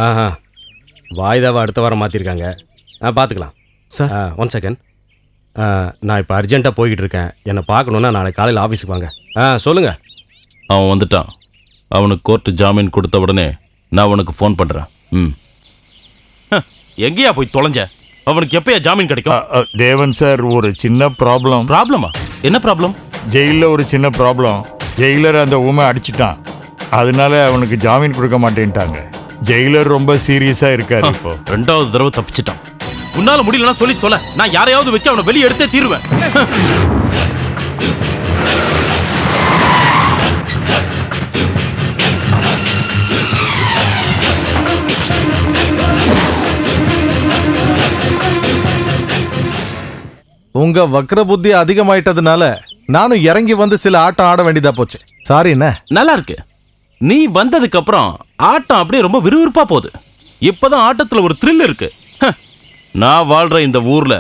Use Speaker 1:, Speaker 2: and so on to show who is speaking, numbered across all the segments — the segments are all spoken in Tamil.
Speaker 1: ஆஹா, வாய்தாவை அடுத்த வாரம் மாற்றிருக்காங்க. பார்த்துக்கலாம்
Speaker 2: சார்.
Speaker 1: 1 செகண்ட். நான் இப்போ அர்ஜென்ட்டாக போய்கிட்டு இருக்கேன். என்னை பார்க்கணுன்னா நாளைக்கு காலையில் ஆஃபீஸுக்கு வாங்க. சொல்லுங்கள்.
Speaker 3: அவன் வந்துட்டான். அவனுக்கு கோர்ட்டு ஜாமீன் கொடுத்த உடனே நான் உனக்கு ஃபோன் பண்ணுறேன். எங்கேயா போய் தொலைஞ்ச? அவனுக்கு எப்பயா ஜாமீன் கிடைக்கும்?
Speaker 4: தேவன் சார், ஒரு சின்ன ப்ராப்ளம்.
Speaker 3: ப்ராப்ளமா? என்ன ப்ராப்ளம்?
Speaker 4: ஜெயிலில் ஒரு சின்ன ப்ராப்ளம். ஜெயிலர் அந்த ஊமை அடிச்சிட்டான். அதனால அவனுக்கு ஜாமீன் கொடுக்க மாட்டேன்ட்டாங்க. ஜெயிலர் ரொம்ப சீரியஸாக இருக்காரு இப்போ.
Speaker 3: 2வது தடவை தப்பிச்சிட்டான். உன்னால முடியலன்னா சொல்லி தொலை. நான் யாரையாவது வச்சு அவனை வெளியே எடுத்தே தீருவேன்.
Speaker 2: உங்க வக்ர புத்தி அதிகமாயிட்டதுனால நானும் இறங்கி வந்து சில ஆட்டம் ஆட வேண்டியதா போச்சு. சாரி. என்ன
Speaker 3: நல்லா இருக்கு. நீ வந்ததுக்கு அப்புறம் ஆட்டம் அப்படியே ரொம்ப விறுவிறுப்பா போகுது. இப்பதான் ஆட்டத்துல ஒரு த்ரில் இருக்கு. நான் வாழ்ற இந்த ஊர்ல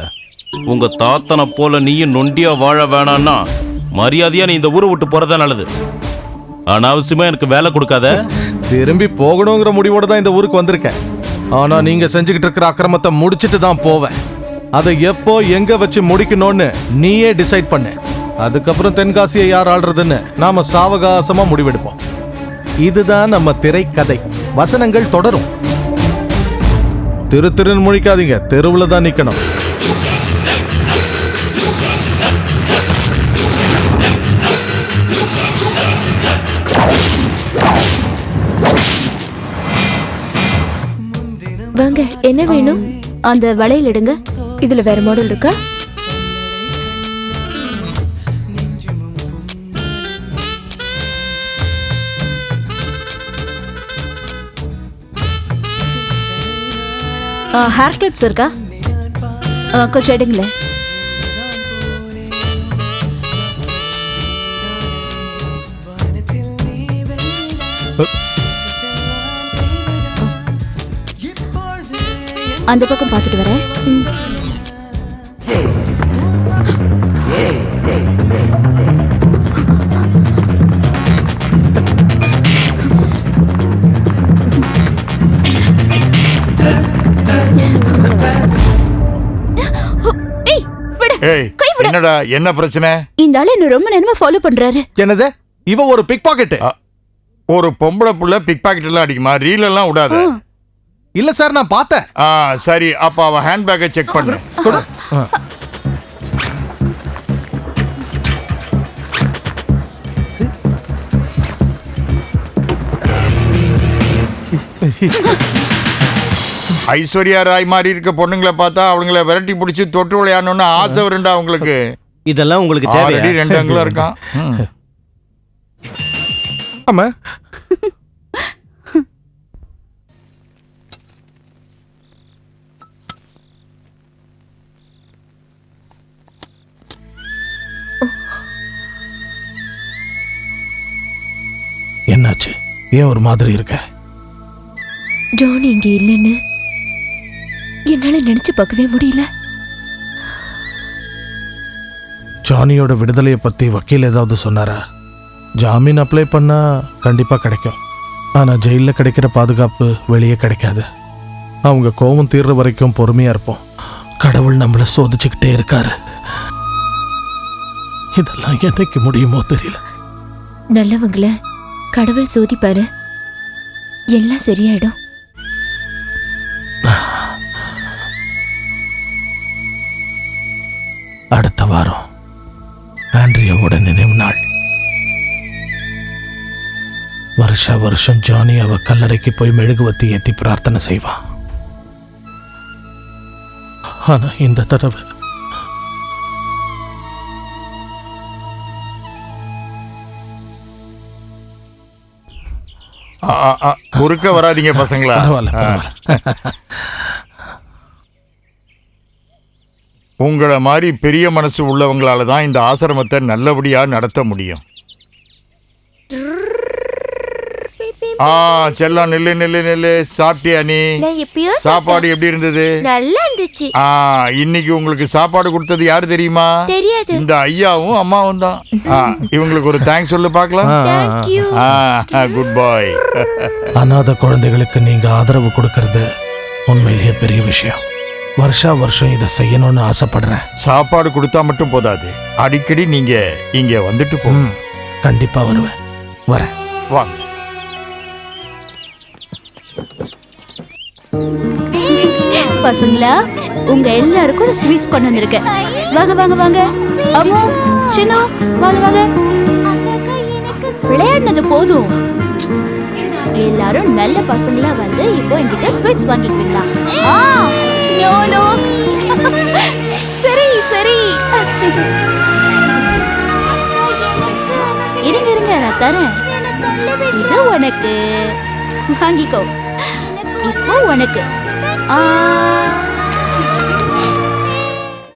Speaker 3: உங்க தாத்தனை போல நீயும் நொண்டியா வாழ வேணான்னா மரியாதையா நீ இந்த ஊரை விட்டு போறதா நல்லது. அனாவசியமா எனக்கு வேலை கொடுக்காத.
Speaker 2: திரும்பி போகணுங்கிற முடிவோட தான் இந்த ஊருக்கு வந்திருக்கேன். ஆனா நீங்க செஞ்சுக்கிட்டு இருக்கிற அக்கிரமத்தை முடிச்சிட்டு தான் போவேன். அதை எப்போ எங்க வச்சு முடிக்கணும்னு நீயே டிசைட் பண்ணு. அதுக்கப்புறம் தென்காசியை யார் ஆள்றதுன்னு நாம சாவகாசமா முடிவெடுப்போம். இதுதான் நம்ம திரைக்கதை. வசனங்கள் தொடரும். திருன்னு முழிக்காதீங்க. தெருவுல தான் நிக்கணும்.
Speaker 5: வாங்க, என்ன வேணும்? அந்த வளையல் எடுங்க. இதுல வேற மாடல் இருக்கா? ஹேர் கிளிப்ஸ் இருக்கா? கொஞ்சம் எடுங்களேன். அந்த பக்கம் பார்த்துட்டு வரேன்.
Speaker 4: என்னடா, என்ன பிரச்சனை?
Speaker 5: இந்த ஆளு என்ன ரொம்ப நேரமா ஃபாலோ பண்றாரு.
Speaker 2: என்னது? இவ ஒரு பிக் பாக்கெட்.
Speaker 4: ஒரு பொம்பளை புள்ள பிக் பாக்கெட் எல்லாம் அடிக்குமா? ரீல் எல்லாம் விடாத.
Speaker 2: இல்ல சார், நான் பார்த்தேன்.
Speaker 4: சரி, அப்ப அவ ஹேண்ட் பேக்கை செக் பண்ணு. ஐஸ்வர்யா ராய் மாதிரி இருக்க பொண்ணுங்களை பார்த்தா அவங்கள விரட்டி பிடிச்சி தொட்டு விளையாடணும்னு ஆசை வருண்டா உங்களுக்கு.
Speaker 1: இதெல்லாம் உங்களுக்கு தேவையா?
Speaker 4: 2 அங்குலம் இருக்கான்.
Speaker 2: ஆமா. என்னாச்சு? ஏன் ஒரு மாதிரி இருக்க?
Speaker 5: ஜானி இங்க இல்லைன்னு என்னால நினைச்சு பார்க்கவே முடியல.
Speaker 2: ஜானியோட விடுதலையை பத்தி வக்கீல் ஏதாவது சொன்னாரா? ஜாமீன் அப்ளை பண்ணா கண்டிப்பா கிடைக்கும். ஆனா ஜெயில கிடைக்கிற பாதுகாப்பு வெளியே கிடைக்காது. அவங்க கோபம் தீர்ற வரைக்கும் பொறுமையா இருப்போம். கடவுள் நம்மளை சோதிச்சுக்கிட்டே இருக்காரு. இதெல்லாம் என்னைக்கு முடியுமோ தெரியல.
Speaker 5: நல்லவங்கள கடவுள் சோதிப்பாரு. எல்லாம் சரியாயிடும்.
Speaker 2: அடுத்த வாரம் ஆண்ட்ரியாவோட நினைவு நாள். வருஷம் ஜானி அவ கல்லறைக்கு போய் மெழுகுவத்தி ஏத்தி பிரார்த்தனை செய்வான். ஆனா இந்த தடவை
Speaker 4: குறுக்க வராதீங்க பசங்களா. உங்களை மாதிரி பெரிய மனசு உள்ளவங்களால தான் இந்த ஆசிரமத்தை நல்லபடியா நடத்த முடியும். செல்லம் நில்லு நில்லு நில்லு. சாப்பிட்டியா நீ?
Speaker 6: நான் எப்பயோ
Speaker 4: சாப்பாடு எப்படி இருந்தது?
Speaker 6: நல்லா இருந்துச்சு.
Speaker 4: இன்னைக்கு உங்களுக்கு சாப்பாடு கொடுத்தது யாரு தெரியுமா?
Speaker 6: தெரியாது.
Speaker 4: இந்த ஐயாவும் அம்மாவும் தான். இவங்களுக்கு ஒரு தேங்க்ஸ் சொல்லு பார்க்கலாம்.
Speaker 6: Thank you.
Speaker 4: குட் பாய்.
Speaker 2: அநாத குழந்தைகளுக்கு நீங்க ஆதரவு கொடுக்கறது உண்மையிலேயே பெரிய விஷயம். வருஷம் இதை செய்யணும்னு ஆசைப்படுறேன்.
Speaker 4: சாப்பாடு கொடுத்தா மட்டும் போதாது, அடிக்கடி நீங்க இங்க வந்துட்டு போங்க.
Speaker 2: கண்டிப்பா வருவேன். வரேன்.
Speaker 4: வாங்க.
Speaker 5: பசங்களா, உங்க எல்லாருக்கும் ஒரு ஸ்வீட்ஸ் கொண்டு வந்திருக்கேன். வாங்க வாங்க வாங்க. அம்மு, சின்னு, வாங்க வாங்க. விளையாடினது போதும். எல்லாரும் நல்ல பசங்களா வந்து இப்போ என்கிட்ட ஸ்வீட்ஸ் வாங்கிக்குவீங்களா? No no. சரி சரி. இருங்க இருங்க, நான் தரேன். இது உனக்கு. வாங்கிக்கோ. இப்போ உனக்கு.